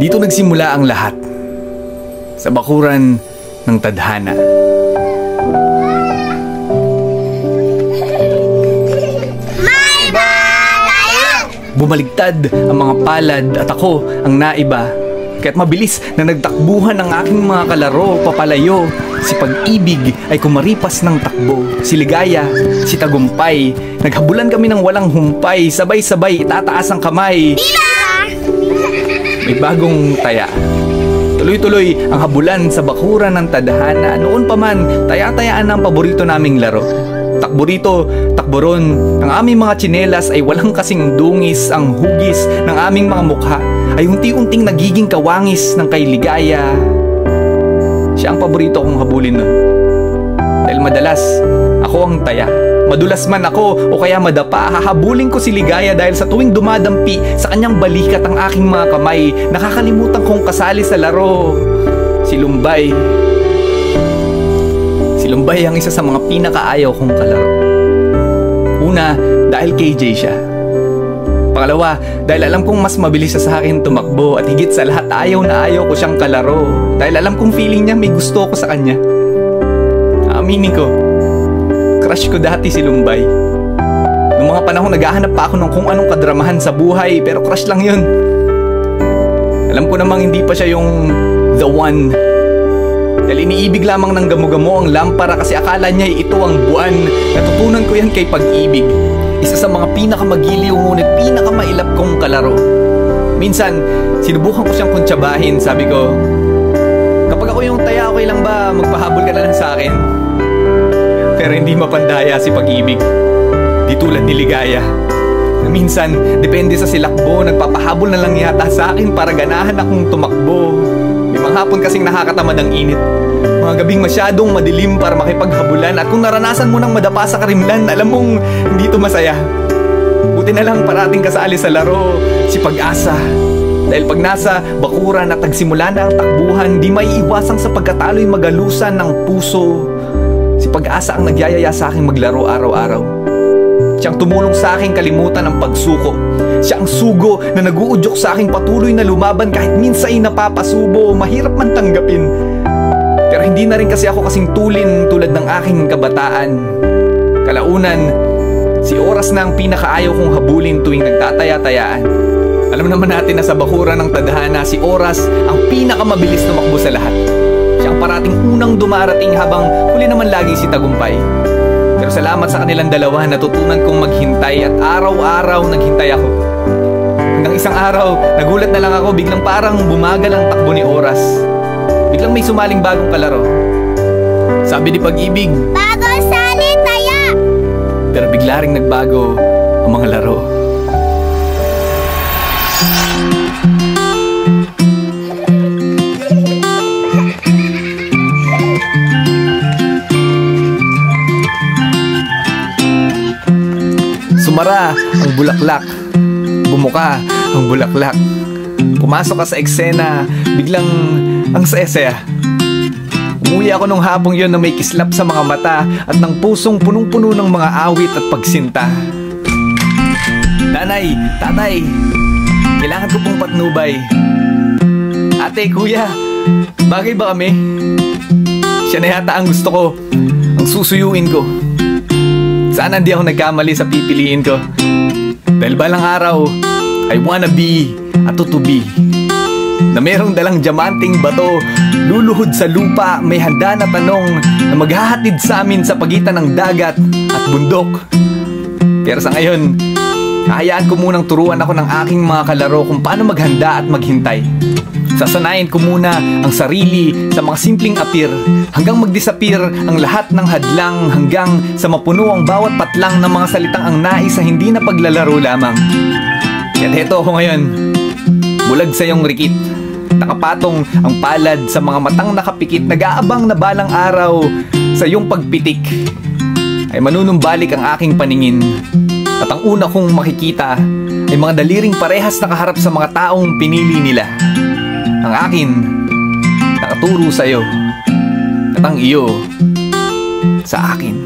Dito nagsimula ang lahat. Sa bakuran ng tadhana. May bayan! Bumaligtad ang mga palad at ako ang naiba. Kaya't mabilis na nagtakbuhan ang aking mga kalaro papalayo. Si Pag-ibig ay kumaripas ng takbo. Si Ligaya, si Tagumpay. Naghabulan kami ng walang humpay. Sabay-sabay itataas ang kamay. May bagong taya. Tuloy-tuloy ang habulan sa bakuran ng tadhana. Noon pa man, taya-tayaan ang paborito naming laro. Takbo rito, takbo ron. Ang aming mga tsinelas ay walang kasing dungis. Ang hugis ng aming mga mukha ay unti-unting nagiging kawangis ng kay Ligaya. Siya ang paborito kong habulin nun. Dahil madalas, ako ang taya. Madulas man ako o kaya madapa, hahabulin ko si Ligaya dahil sa tuwing dumadampi sa kanyang balikat ang aking mga kamay, nakakalimutan kong kasali sa laro. Si Lumbay. Si Lumbay ang isa sa mga pinakaayaw kong kalaro. Una, dahil KJ siya. Pangalawa, dahil alam kong mas mabilis siya sa akin tumakbo at higit sa lahat ayaw na ayaw ko siyang kalaro. Dahil alam kong feeling niya may gusto ko sa kanya. Aaminin ko, crush ko dati si Lumbay. Noong mga panahon naghahanap pa ako ng kung anong kadramahan sa buhay, pero crush lang yun. Alam ko namang hindi pa siya yung the one. Dahil iniibig lamang ng gamo-gamo ang lampara kasi akala niya ito ang buwan. Natutunan ko yan kay Pag-ibig. Isa sa mga pinakamagiliw ngunit pinakamailap kong kalaro. Minsan, sinubukan ko siyang kuntsabahin. Sabi ko, kapag ako yung taya, okay lang ba magpahabol ka na lang sa akin? Pero hindi mapandaya si Pag-ibig. Di tulad ni Ligaya. Minsan, depende sa silakbo, nagpapahabol na lang yata sa akin para ganahan akong tumakbo. May mga hapon kasing nakakatamad ang init. Mga gabing masyadong madilim para makipaghabulan. At kung naranasan mo nang madapa sa karimlan, alam mong hindi ito masaya. Buti na lang parating kasali sa laro si Pag-asa. Dahil pag nasa bakuran at nagsimula na ang takbuhan, di maiiwasang sa pagkatalo'y magalusan ng puso. Si Pag-asa ang nagyayaya sa aking maglaro araw-araw. Siyang tumulong sa aking kalimutan ang pagsuko. Siya ang sugo na naguudyok sa aking patuloy na lumaban kahit minsa'y napapasubo. Mahirap man tanggapin. Pero hindi na rin kasi ako kasing tulin tulad ng aking kabataan. Kalaunan, si Oras na ang pinakaayaw kong habulin tuwing nagtataya-tayaan. Alam naman natin na sa bakuran ng tadhana, si Oras ang pinakamabilis tumakbo sa lahat. Siya ang parating unang dumarating habang huli naman lagi si Tagumpay. Pero salamat sa kanilang dalawa, natutunan kong maghintay at araw-araw naghintay ako. Hanggang isang araw, nagulat na lang ako, biglang parang bumagal ang takbo ni Oras. Biglang may sumaling bagong kalaro. Sabi ni Pag-ibig, Bago sali, taya! pero bigla ring nagbago ang mga laro. Sumara ang bulaklak. Bumuka ang bulaklak. Pumasok ka sa eksena, biglang ang saya-saya. Umuwi ako nung hapong yon na may kislap sa mga mata at ng pusong punong-puno ng mga awit at pagsinta. Nanay, tatay, kailangan ko pong patnubay. Ate, kuya, bagay ba kami? Siya na yata ang gusto ko, ang susuyuin ko. Sana hindi ako nagkamali sa pipiliin ko. Dahil balang araw, I wanna be a tutubi na merong dalang diamanting bato, luluhod sa lupa, may handa na tanong na maghahatid sa amin sa pagitan ng dagat at bundok. Pero sa ngayon, hahayaan ko munang turuan ako ng aking mga kalaro kung paano maghanda at maghintay. Sasanayin ko muna ang sarili sa mga simpleng apir hanggang mag-disappear ang lahat ng hadlang hanggang sa mapuno ang bawat patlang ng mga salitang ang nais sa hindi na paglalaro lamang. Kaya't heto ako ngayon, bulag sa iyong rikit, nakapatong ang palad sa mga matang nakapikit, nag-aabang na balang araw sa iyong pagpitik ay manunumbalik ang aking paningin. At ang una kong makikita ay mga daliring parehas nakaharap sa mga taong pinili nila. Ang akin, nakaturo sa iyo, at ang iyo, sa akin.